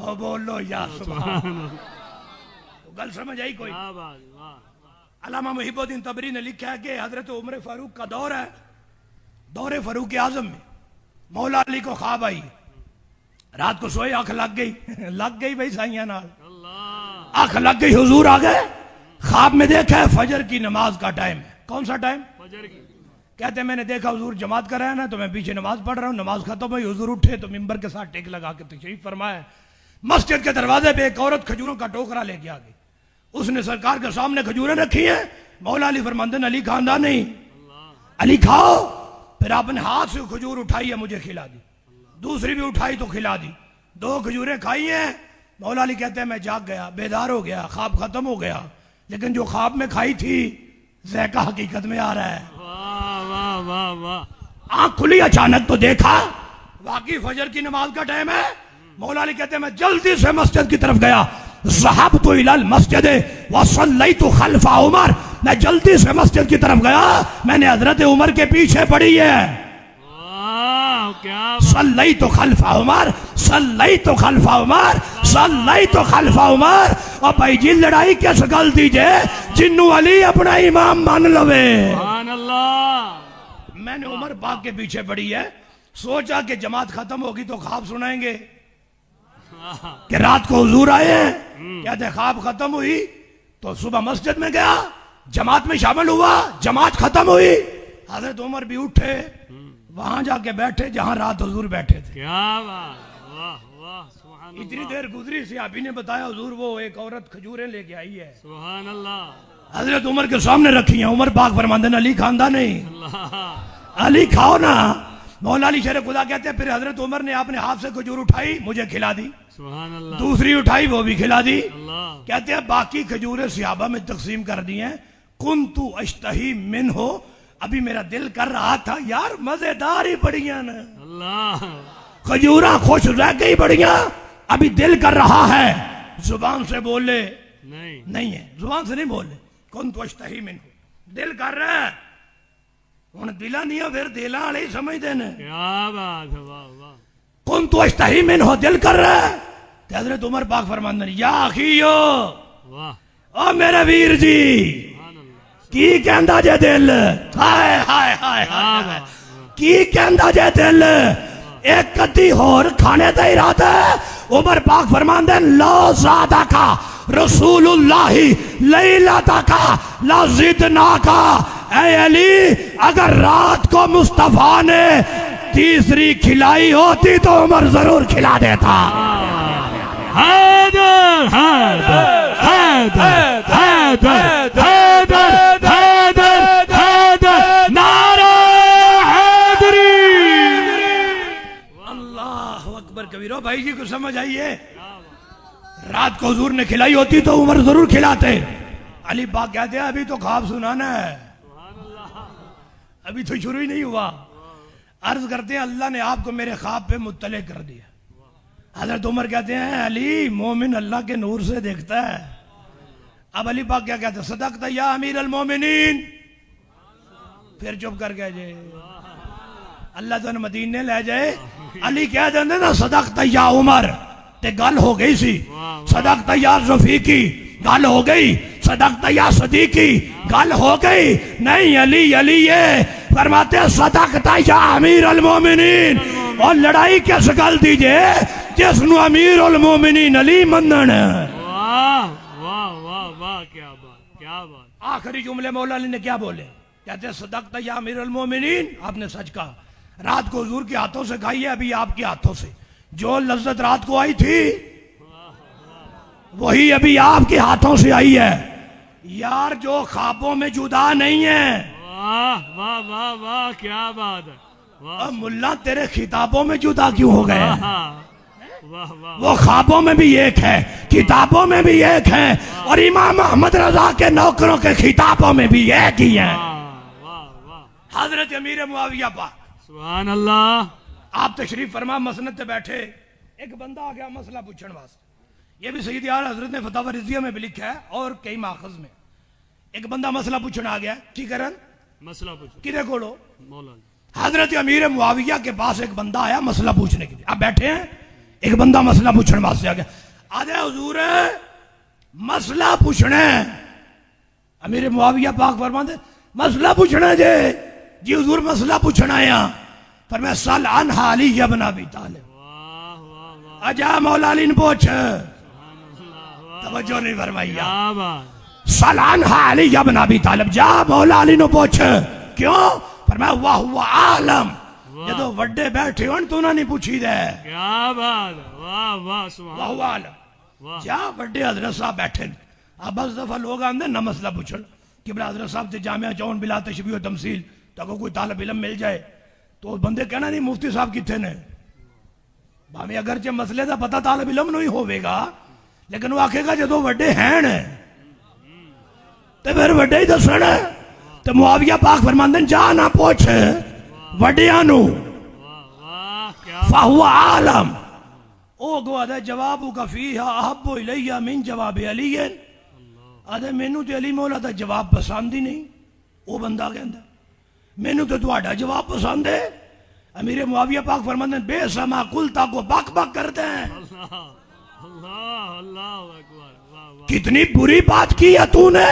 ओ बोलो या सुभान अल्लाह। तो गल समझ आई कोई? अल्लामा मुहिबुद्दीन तबरी ने लिखा है कि हजरत उमर फारूक का दौर है, दौरे फारूक आजम में मौला अली को ख्वाब आई, रात को सोए, आंख लग गई भाई साइया नाल, आंख लग गई, हुजूर आ गए, ख्वाब में देखा है फजर की नमाज का टाइम है। कौन सा टाइम? फजर की। कहते मैंने देखा हुजूर जमात कर रहे हैं ना, तो मैं पीछे नमाज पढ़ रहा हूँ, नमाज खत्म हुई, हुजूर उठे तो मिंबर के साथ टेक लगा के तशरीफ फरमाया। मस्जिद के दरवाजे पे एक औरत खजूरों का टोकरा लेके आ गई, उसने सरकार के सामने खजूरें रखी हैं। मौला अली फरमाते हैं अली खानदा नहीं, अली खाओ। फिर आपने हाथ से खजूर उठाई है, मुझे खिला दी, दूसरी भी उठाई तो खिला दी, 2 खजूरें खाई हैं। मौला अली कहते हैं मैं जाग गया, बेदार हो गया, ख्वाब खत्म हो गया, लेकिन जो ख्वाब में खाई थी ज़ायका हकीकत में आ रहा है। वाह वाह वाह। आंख खुली, अचानक तो देखा वाकई फजर की नमाज का टाइम है। मौला अली कहते हैं मैं जल्दी से मस्जिद की तरफ गया, ज़हबतु इलल मस्जिद व सल्लैतु खल्फ़ उमर, मैं जल्दी से मस्जिद की तरफ गया, मैंने हजरत उमर के पीछे पड़ी है। सल्लैतु खल्फ़ उमर, सल्लैतु खल्फ़ उमर, सल्लैतु खल्फ़ उमर। और भाई जी लड़ाई किस गल दीजिए जिन्नू अली अपना इमाम मान लवे। सुभान अल्लाह। मैंने उमर पाक के पीछे पड़ी है, सोचा कि जमात खत्म होगी तो ख्वाब सुनाएंगे कि रात को हुजूर आए हैं। कहते ख्वाब खत्म हुई तो सुबह मस्जिद में गया, जमात में शामिल हुआ, जमात खत्म हुई, हजरत उमर भी उठे, वहां जाके बैठे जहां रात हुजूर बैठे थे। क्या बात, वाह वाह, सुभान अल्लाह। इतनी देर गुजरी सी, अभी ने बताया हुजूर वो एक औरत खजूरें लेके आई है, सुभान अल्लाह। हजरत उमर के सामने रखी है। उमर पाक फरमाते हैं अली खानदा नहीं, अली खाओ ना। मौला अली शेर खुदा कहते हैं फिर हजरत उमर ने अपने हाथ से खजूर उठाई, मुझे खिला दी, सुभान अल्लाह। दूसरी उठाई, वो भी खिला दी। अल्लाह। कहते हैं बाकी खजूरें सहाबा में तकसीम कर दी हैं। कुन्तु अश्तही मिन हो, अभी मेरा दिल कर रहा था यार मजेदार ही बढ़िया ना, अल्लाह। खजूरा खुश रह गई बढ़िया, अभी दिल कर रहा है, जुबान से बोले नहीं है, जुबान से नहीं बोले। कुन्तु अश्तही मिन हो, दिल कर रहा है, हुण दिला नहीं है, फिर दिला वाले ही समझते ने। क्या बात है, वाह वाह। कुन्तु अश्तही मिन हो, दिल कर रहा है। हजरत उमर पाक फरमाते हैं या अखियो, वाह, ओ मेरे वीर जी, की कहंदा जे दिल, हाय हाय हाय हाय, की कहंदा जे दिल, एक कद्दी होर खाने का इरादा है। उमर पाक फरमाते हैं ला ज़ादा का रसूलुल्लाही लैलाता का ला ज़िदना का। ऐ अली, अगर रात को मुस्तफा ने तीसरी खिलाई होती तो उमर जरूर खिला देता। हैदर हैदर हैदर हैदर हैदर हैदर हैदर, नारा हैदरी। अल्लाह अकबर कबीर। भाई जी को समझ आइए, रात को हुजूर ने खिलाई होती तो उमर जरूर खिलाते। अली पाक कहते हैं अभी तो ख्वाब सुनाना है, अभी तो शुरू ही नहीं हुआ। अर्ज करते हैं अल्लाह ने आपको मेरे ख्वाब पे मुत्तले कर दिया। हजरत उमर कहते हैं अली, मोमिन अल्लाह के नूर से देखता है। अब अली पाक क्या कहते हैं, सदक़ता या अमीर अल मोमिनीन। फिर चुप कर गए जे, अल्लाह तो मदीने ले जाए। अली कह देंगे ना सदक़ता या उमर, ते गल हो गई सी। सदक़ता या रफीकी, गल हो गई। सदक़ता या सदीकी, गल हो गई। नहीं अली, अली ये फरमाते हैं सदक़ता या अमीर अल मोमिनीन। और लड़ाई किस गल दीजिए जिसनु अमीर अल मोमिनीन अली मनन। वाह वाह वाह वाह, क्या बात, क्या बात। आखिरी जुमले मौला अली ने क्या बोले, कहते हैं सदक़ता या अमीर अल मोमिनीन, आपने सच कहा। रात को हुजूर के हाथों से खाई है, अभी आपके हाथों से। जो लज्जत रात को आई थी वही अभी आपके हाथों से आई है। यार जो ख्वाबों में जुदा नहीं है। वाह वाह वाह वाह, क्या बात है, वाह। मुल्ला तेरे खिताबों में जुदा क्यों हो गए? वाह वाह, वो ख्वाबों में भी एक है, किताबों में भी एक है, और इमाम अहमद रजा के नौकरों के खिताबों में भी एक ही है। हजरत अमीर मुआविया पाक, सुभान अल्लाह। आप तशरीफ फरमा मसनद पे बैठे, एक बंदा आ गया मसला पूछने वास्ते। ये भी सैयद आला हजरत ने फतवा रिज़िया में भी लिखा है और कई माखज़ में। एक बंदा मसला पूछने आ गया, की करन मसला पूछो किरे कोलो, मौला। हजरत अमीर मुआविया के पास एक बंदा आया मसला पूछने के लिए। आप बैठे हैं, एक बंदा मसला पूछने वास्ते आ गया, आधे हुजूर मसला पूछना है। अमीर मुआविया पाक फरमाते मसला पूछना जे जी हुजूर मसला पूछना है यहाँ पर मैं सल अन हाली इब्न अबी तालिब। वाह वाह वाह आजा मौला अली ने पूछ, अल्लाह तवज्जो नहीं फरमाई। क्या बात सल अन हाली इब्न अबी तालिब, जा मौला अली ने पूछ। क्यों? पर मैं वाह हुआ आलम, जो वड्डे बैठे हो तू ना नहीं पूछी दे। क्या बात वाह वाह सुभान वाह हुआ आलम, वाह जा वड्डे हजरत साहब बैठे ने। अब बस दफा लोग आंदे न मसला पूछन कि बड़ा हजरत साहब से जामिया चौन बिला तशबीह व तमसील ताको कोई तालब इलम मिल जाए तो बंदे कहना नहीं मुफ्ती साहब किथे ने। भाਵੇਂ अगरचे मसले का पता तालब इलम नहीं होवेगा लेकिन वो आखेगा जो वड्डे हैं ते फिर वड्डे ही दसन। ते मुआविया पाक फरमांदे जा ना पूछ वड्डियां नु वाह वाह क्या फाहुआ आलम। ओ गो आदे जवाबू का फीहा अहब्बु इलैया मिन जवाब अली। आदे मैनू तो अली मौला का जवाब पसंद ही नहीं। वो बंदा कहता मैनू तो तुहाडा जवाब पसंद है। अमीर मुआविया पाक फरमाते हैं बेसमा कुलता को बक बक करते हैं। अल्लाह अल्लाह अल्लाह अकबर वाह वाह कितनी बुरी बात की है तूने।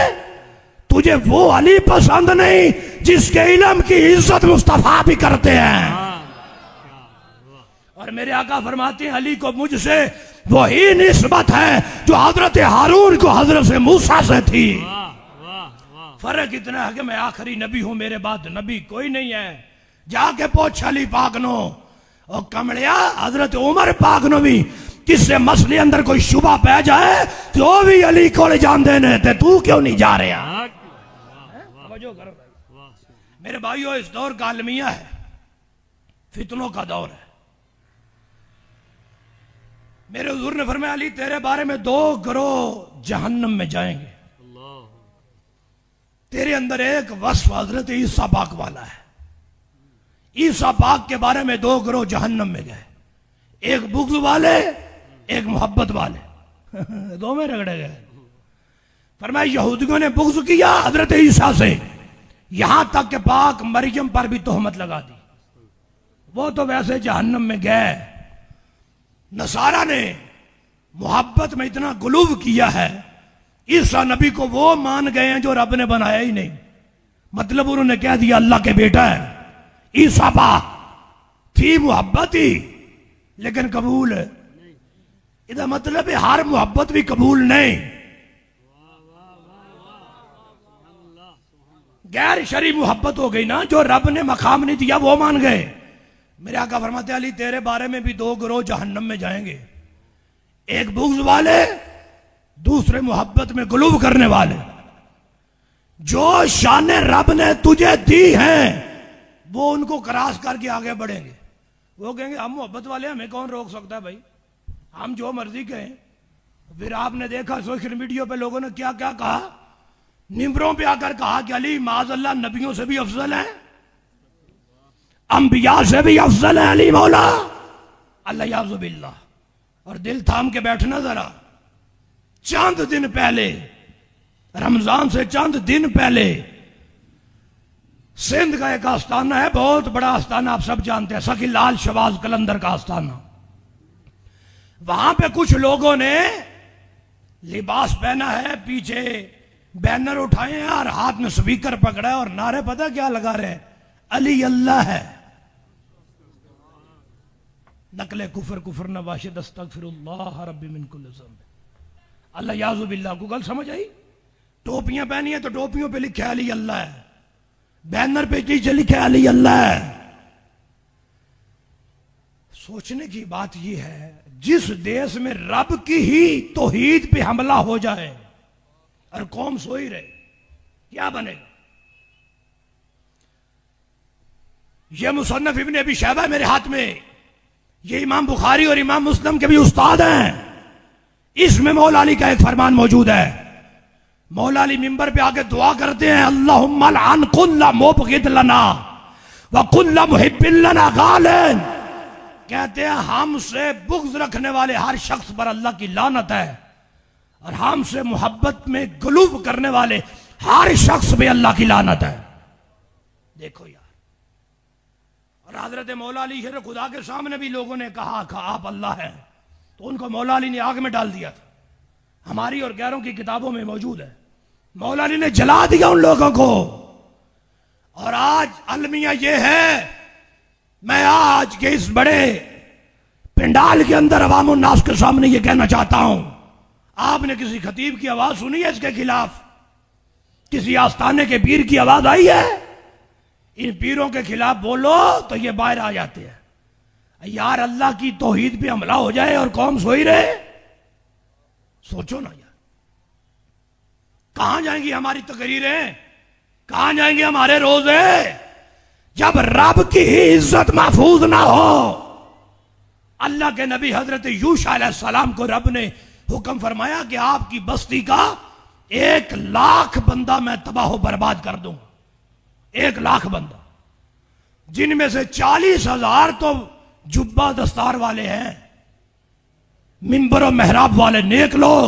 तुझे वो अली पसंद नहीं जिसके इल्म की इज्जत मुस्तफा भी करते हैं। और मेरे आका फरमाते हैं अली को मुझसे वही निस्बत है जो हजरत हारून को हजरत से मूसा से थी। वाह वाह वाह फर्क इतना है कि मैं आखिरी नबी हूं, मेरे बाद नबी कोई नहीं है। जाके पूछ अली पाक नो। और कमलिया हजरत उमर पाक नो भी किससे मसले अंदर कोई शुबा पै जाए तो भी अली को ले जाते ने ते तू क्यों नहीं जा रहा। तवज्जो करो वाह मेरे भाइयों, इस दौर का अलमिया है, फितनों का दौर है। मेरे हुजूर ने फरमाया अली तेरे बारे में 2 गिरोह जहन्नम में जाएंगे। अल्लाह तेरे अंदर एक वस्फ हजरत ईसा पाक वाला है। ईसा पाक के बारे में 2 गिरोह जहन्नम में गए, एक बुग़्ज़ वाले एक मोहब्बत वाले। 2 में रगड़े गए। फरमाया यहूदियों ने बुग़्ज़ किया हजरत ईसा से, यहां तक कि पाक मरियम पर भी तोहमत लगा दी। वो तो वैसे जहन्नम में गए। नसारा ने मोहब्बत में इतना गुलूव किया है, ईसा नबी को वो मान गए हैं जो रब ने बनाया ही नहीं। मतलब उन्होंने कह दिया अल्लाह के बेटा है। ईसा बा थी मोहब्बत ही लेकिन कबूल, इसका मतलब है हर मोहब्बत भी कबूल नहीं। गैर शरी मोहब्बत हो गई ना, जो रब ने मकाम नहीं दिया वो मान गए। मेरे आका फरमाते अली तेरे बारे में भी 2 गिरोह जहन्नम में जाएंगे, एक बुग़्ज़ वाले दूसरे मोहब्बत में गुलूव करने वाले। जो शान रब ने तुझे दी है वो उनको क्रॉस करके आगे बढ़ेंगे। वो कहेंगे हम मोहब्बत वाले, हमें कौन रोक सकता है भाई, हम जो मर्जी कहें। फिर आपने देखा सोशल मीडिया पे लोगों ने क्या क्या कहा, निम्बरों पे आकर कहा कि अली माज़अल्लाह नबियों से भी अफजल है, अंबिया से भी अफजल है अली मौला, अल्लाह बिल्लाह। और दिल थाम के बैठना जरा। चंद दिन पहले, रमजान से चंद दिन पहले, सिंध का एक आस्थाना है, बहुत बड़ा आस्थाना, आप सब जानते हैं, सखी लाल शवाज कलंदर का आस्थाना। वहां पे कुछ लोगों ने लिबास पहना है, पीछे बैनर उठाए हैं और हाथ में स्पीकर पकड़ा है और नारे पता क्या लगा रहे हैं, अली अल्लाह है। नकले कुफर कुफर नवाशिद अस्तगफिरुल्लाह रब्बी मिन कुल्लि ज़ंब। अल्लाह याज़ु बिल्लाह को गल समझ आई। टोपियां पहनी है तो टोपियों पे लिखा है अली अल्लाह है, बैनर पे नीचे लिखा है अली अल्लाह है। सोचने की बात यह है, जिस देश में रब की ही तौहीद पे हमला हो जाए और कौम सोई रहे, क्या बनेगा। यह मुसन्नफ इब्न अबी शैबा मेरे हाथ में, ये इमाम बुखारी और इमाम मुस्लिम के भी उस्ताद हैं। इसमें मौला अली का एक फरमान मौजूद है। मौला अली मिंबर पे आके दुआ करते हैं, अल्लाहुम्मा लअन कुल्ला मुबग़िद लना व कुल्ला मुहिब्बिन लना गालिन। कहते हैं हमसे बुग़्ज़ रखने वाले हर शख्स पर अल्लाह की लानत है और हमसे मोहब्बत में गुलूव करने वाले हर शख्स पे अल्लाह की लानत है। देखो यार, और हजरत मौला अली शेर खुदा के सामने भी लोगों ने कहा आप अल्लाह है, तो उनको मौला अली ने आग में डाल दिया था। हमारी और गैरों की किताबों में मौजूद है। मौला अली ने जला दिया उन लोगों को। और आज अलमिया ये है, मैं आज के इस बड़े पंडाल के अंदर अवाम उन्नास के सामने ये कहना चाहता हूं, आपने किसी खतीब की आवाज सुनी है इसके खिलाफ? किसी आस्थाने के पीर की आवाज आई है? इन पीरों के खिलाफ बोलो तो ये बाहर आ जाते हैं। यार अल्लाह की तौहीद पे हमला हो जाए और कौम सोई रहे, सोचो ना यार। कहां जाएंगी हमारी तकरीरें, कहां जाएंगे हमारे रोजे, जब रब की इज्जत महफूज ना हो। अल्लाह के नबी हजरत यूशा अलैहिस्सलाम को रब ने हुक्म फरमाया कि आपकी बस्ती का 1,00,000 बंदा मैं तबाह बर्बाद कर दूं। 1,00,000 बंदा, जिनमें से 40,000 तो जुब्बा दस्तार वाले हैं, मिंबर और मेहराब वाले नेक लोग,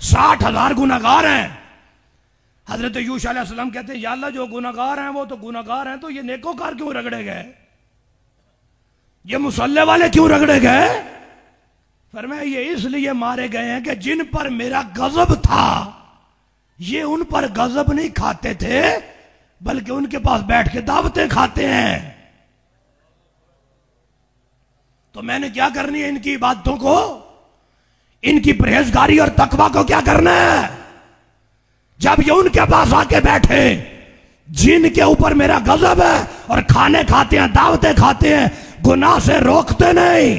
60,000 गुनाहगार हैं। हजरत यूशा अलैहिस्सलाम कहते हैं, या अल्लाह जो गुनाहगार हैं वो तो गुनाहगार हैं, तो ये नेकोकार क्यों रगड़े गए, ये मुसल्ले वाले क्यों रगड़े गए? फरमाया ये इसलिए मारे गए हैं कि जिन पर मेरा गजब था, ये उन पर गजब नहीं खाते थे, बल्कि उनके पास बैठ के दावतें खाते हैं। तो मैंने क्या करनी है इनकी इबादतों को, इनकी परहेजगारी और तकवा को क्या करना है? जब ये उनके पास आके बैठे जिनके ऊपर मेरा गजब है और खाने खाते हैं, दावतें खाते हैं, गुनाह से रोकते नहीं।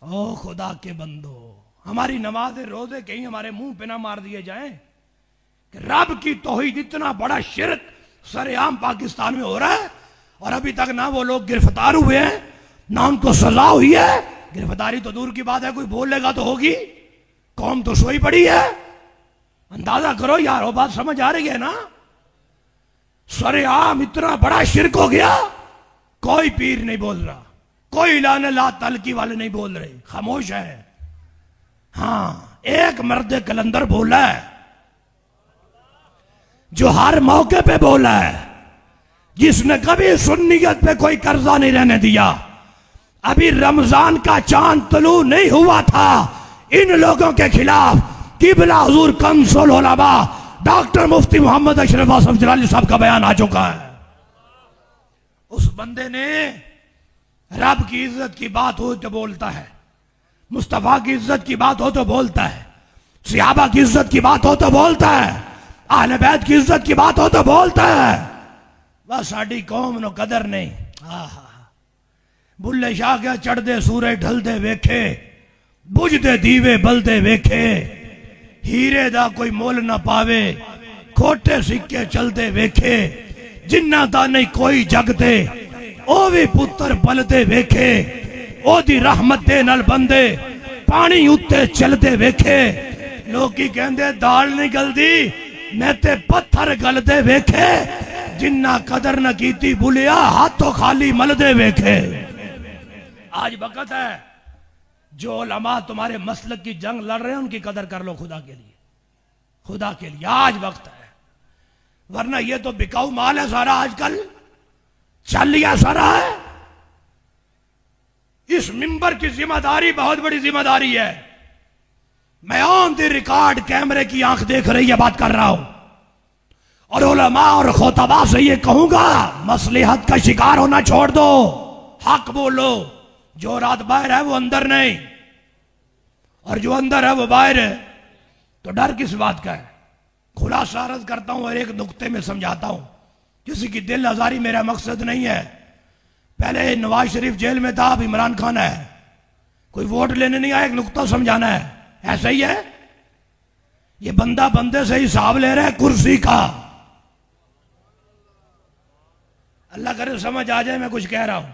ओ खुदा के बंदो, हमारी नमाज रोजे कहीं हमारे मुंह पे ना मार दिए जाएं कि रब की तौहीद इतना बड़ा शिरक सरेआम पाकिस्तान में हो रहा है और अभी तक ना वो लोग गिरफ्तार हुए हैं, ना उनको सजा हुई है। गिरफ्तारी तो दूर की बात है, कोई बोलेगा तो होगी, कौम तो सोई पड़ी है। अंदाजा करो यार, वो बात समझ आ रही है ना? सरेआम इतना बड़ा शिरक हो गया, कोई पीर नहीं बोल रहा, कोई लाने ला तलकी वाले नहीं बोल रहे, खामोश है। हाँ, एक मर्द कलंदर बोला है जो हर मौके पे बोला है, जिसने कभी सुन्नियत पे कोई कर्जा नहीं रहने दिया। अभी रमजान का चांद तलू नहीं हुआ था, इन लोगों के खिलाफ किबला हुजूर कंसुल उलमा डॉक्टर मुफ्ती मोहम्मद अशरफ आसफ जलाली साहब का बयान आ चुका है। उस बंदे ने रब की इज्जत की बात हो तो बोलता है, मुस्तफा की इज्जत की बात हो तो बोलता है, सहाबा की इज्जत की बात हो तो बोलता है, अहले बैत की इज्जत की बात हो तो बोलता है। बस साडी कौम नो कदर नहीं। बुल्ले शाह क्या चढ़दे सूरज ढलदे वेखे, बुझदे दीवे बलदे वेखे, हीरे दा कोई मोल ना पावे, खोटे सिक्के चलदे वेखे, जिन्ना दा नहीं कोई जगदे, ओ भी पुत्र पलदे वेखे, ओ दी रहमत दे नाल बंदे पानी उत्ते चलदे वेखे। लोकी कहंदे दाल नहीं गलदी, मैं ते पत्थर गलदे वेखे, जिन्ना कदर न कीती बुलिया हाथों खाली मलदे वेखे। आज वक्त है, जो उलमा तुम्हारे मसलक की जंग लड़ रहे हैं उनकी कदर कर लो, खुदा के लिए, खुदा के लिए आज वक्त है। वरना ये तो बिकाऊ माल है सारा, आजकल चल लिया सारा है। इस मिंबर की जिम्मेदारी बहुत बड़ी जिम्मेदारी है। मैं ऑन द रिकॉर्ड कैमरे की आंख देख रही है बात कर रहा हूं, और उलमा और खोतबा से ये कहूंगा, मसलिहत का शिकार होना छोड़ दो, हक बोलो। जो रात बाहर है वो अंदर नहीं, और जो अंदर है वो बाहर है, तो डर किस बात का है? खुलासा अर्ज करता हूं और एक नुक्ते में समझाता हूं। किसी की दिल आजारी मेरा मकसद नहीं है। पहले नवाज शरीफ जेल में था, अब इमरान खान है, कोई वोट लेने नहीं आया, एक नुक्ता समझाना है, ऐसा ही है। ये बंदा बंदे से हिसाब ले रहा है कुर्सी का। अल्लाह करे समझ आ जाए मैं कुछ कह रहा हूं।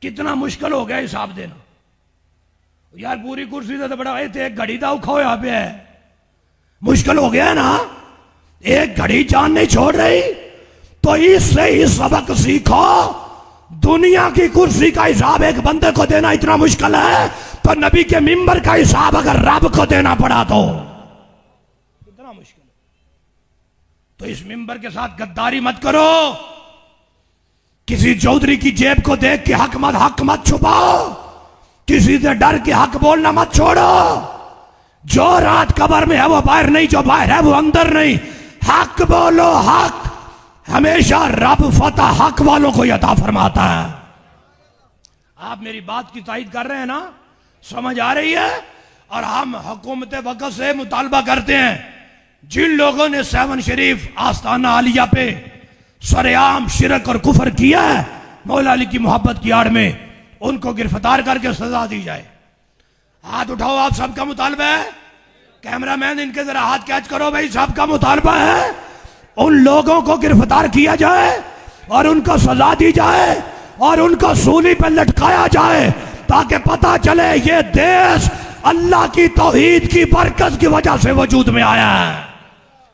कितना मुश्किल हो गया हिसाब देना यार, पूरी कुर्सी से तो बड़ा एक घड़ी का औखा होया पे है, मुश्किल हो गया है ना। एक घड़ी जान नहीं छोड़ रही, तो इससे ही सबक सीखो। दुनिया की कुर्सी का हिसाब एक बंदे को देना इतना मुश्किल है, तो नबी के मिंबर का हिसाब अगर रब को देना पड़ा तो कितना मुश्किल है। तो इस मिंबर के साथ गद्दारी मत करो। किसी चौधरी की जेब को देख के हक मत छुपाओ। किसी से डर के हक बोलना मत छोड़ो। जो रात कब्र में है वो बाहर नहीं, जो बाहर है वो अंदर नहीं। हक बोलो, हक। हमेशा रब फतह हक वालों को अता फरमाता है। आप मेरी बात की तायद कर रहे हैं ना, समझ आ रही है? और हम हुकूमत वक्त से मुतालबा करते हैं, जिन लोगों ने 7 शरीफ आस्ताना आलिया पे सरेआम शिरक और कुफर किया है मौला अली की मोहब्बत की आड़ में, उनको गिरफ्तार करके सजा दी जाए। हाथ उठाओ, आप सबका मुतालबा है। कैमरामैन इनके जरा हाथ कैच करो भाई, सबका मुतालबा है उन लोगों को गिरफ्तार किया जाए और उनको सजा दी जाए और उनको सूली पर लटकाया जाए, ताकि पता चले ये देश अल्लाह की तौहीद की बरकत की वजह से वजूद में आया है।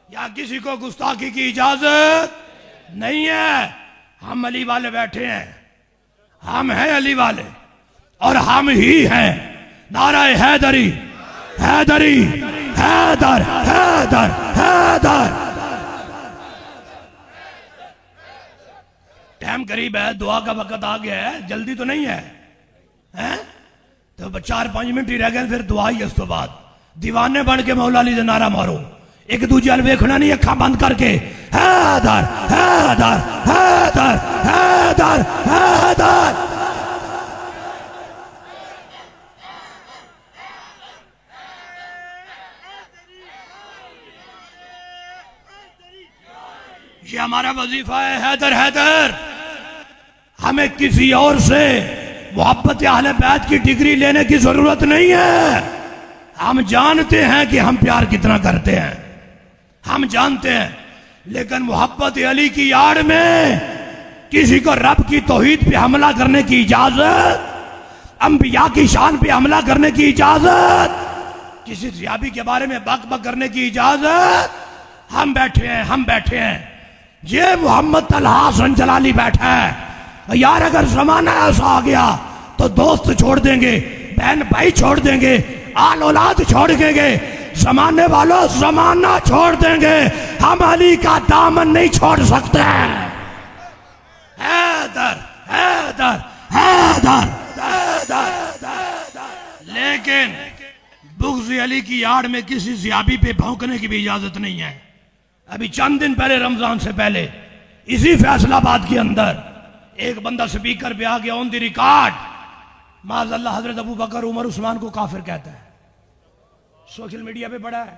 या किसी को गुस्ताखी की इजाजत नहीं है। हम अली वाले बैठे हैं, हम हैं अली वाले और हम ही हैं। नाराए हैदरी, हैदरी, हैदर, हैदर, हैदर। टाइम करीब है, दुआ का वक्त आ गया है, जल्दी तो नहीं है, हैं? तो 4-5 मिनट ही रह गए, फिर दुआ ही। इस तो बाद दीवाने बन के मौला अली दे नारा मारो, एक दूजे वाल वेखना नहीं, अखा बंद करके हैदर, हैदर, हैदर, हैदर, हैदर। ये हमारा वजीफा है, हैदर, हैदर। हमें किसी और से मोहब्बत अहले बैत की डिग्री लेने की जरूरत नहीं है। हम जानते हैं कि हम प्यार कितना करते हैं, हम जानते हैं। लेकिन मोहब्बत अली की आड़ में किसी को रब की तौहीद पे हमला करने की इजाजत, अंबिया की शान पे हमला करने की इजाजत, किसी सियाबी के बारे में बक बक करने की इजाजत, हम बैठे हैं, हम बैठे हैं। ये मोहम्मद तलहा हसन जलाली बैठा है। यार अगर जमाना ऐसा आ गया तो दोस्त छोड़ देंगे, बहन भाई छोड़ देंगे, आल औलाद छोड़ देंगे, जमाने वालों जमाना छोड़ देंगे, हम अली का दामन नहीं छोड़ सकते। हैदर, हैदर, हैदर, हैदर, हैदर। लेकिन बुग़्ज़ अली की आड़ में किसी ज़ियाबी पे भौंकने की भी इजाजत नहीं है। अभी चंद दिन पहले, रमजान से पहले, इसी फैसलाबाद के अंदर एक बंदा स्पीकर पे आ गया, ऑन द रिकॉर्ड, माज़अल्लाह हजरत अबू बकर उमर उस्मान को काफिर कहता है। सोशल मीडिया पे पड़ा है,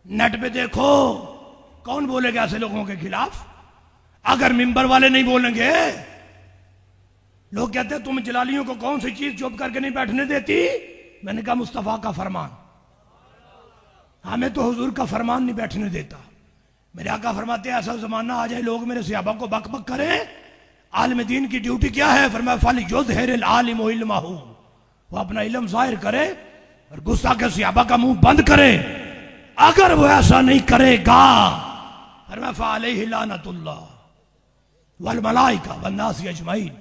नेट पे देखो, कौन बोलेगा ऐसे लोगों के खिलाफ? अगर मिंबर वाले नहीं बोलेंगे, लोग कहते हैं तुम जलालियों को कौन सी चीज चुप करके नहीं बैठने देती। मैंने कहा मुस्तफा का फरमान, हमें तो हुजूर का फरमान नहीं बैठने देता। मेरे आका फरमाते हैं ऐसा जमाना आ जाए लोग मेरे सहाबा को बक बक करें, आलिम दीन की ड्यूटी क्या है? फरमाया फलियुज़हिरिल आलिमु इल्महु, वो अपना इल्म जाहिर करे और गुस्ताख सहाबा का मुंह बंद करे। अगर वो ऐसा नहीं करेगा, फरमाया फअलैहि लानतुल्लाह वल मलाइका वन नास अजमईन,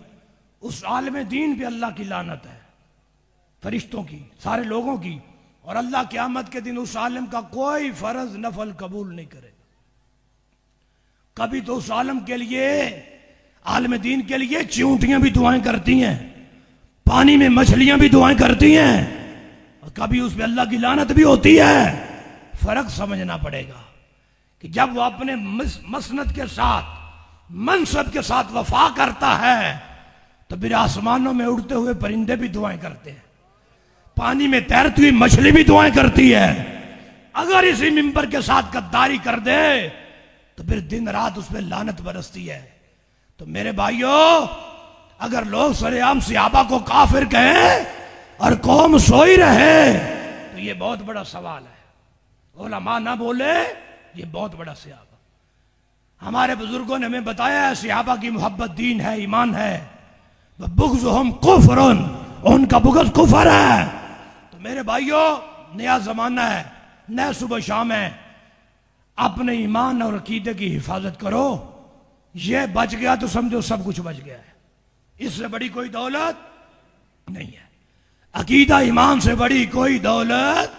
उस आलिम दीन पे अल्लाह की लानत है, फरिश्तों की, सारे लोगों की। और अल्लाह क़यामत के दिन उस आलिम का कोई फर्ज नफल कबूल नहीं करेगा। कभी तो उस आलिम के लिए, आलिम दीन के लिए चींटियां भी दुआएं करती हैं, पानी में मछलियां भी दुआएं करती हैं, और कभी उस पर अल्लाह की लानत भी होती है। फर्क समझना पड़ेगा कि जब वो अपने मसनद के साथ, मनसब के साथ वफा करता है, तो फिर आसमानों में उड़ते हुए परिंदे भी दुआएं करते हैं, पानी में तैरती हुई मछली भी दुआएं करती है। अगर इसी मिंबर के साथ गद्दारी कर दे तो फिर दिन रात उस पर लानत बरसती है। तो मेरे भाइयों, अगर लोग सरेआम सहाबा को काफिर कहें और कौम सोई रहे तो ये बहुत बड़ा सवाल है। उलमा ना बोले, ये बहुत बड़ा सवाल। हमारे बुजुर्गों ने हमें बताया है सहाबा की मोहब्बत दीन है, ईमान है। बुग़्ज़ुहुम कुफ़्रुन, उनका बुग़्ज़ कुफर है। तो मेरे भाइयों, नया जमाना है, नया सुबह शाम है, अपने ईमान और अकीदे की हिफाजत करो। ये बच गया तो समझो सब कुछ बच गया है। इससे बड़ी कोई दौलत नहीं है। अकीदा ईमान से बड़ी कोई दौलत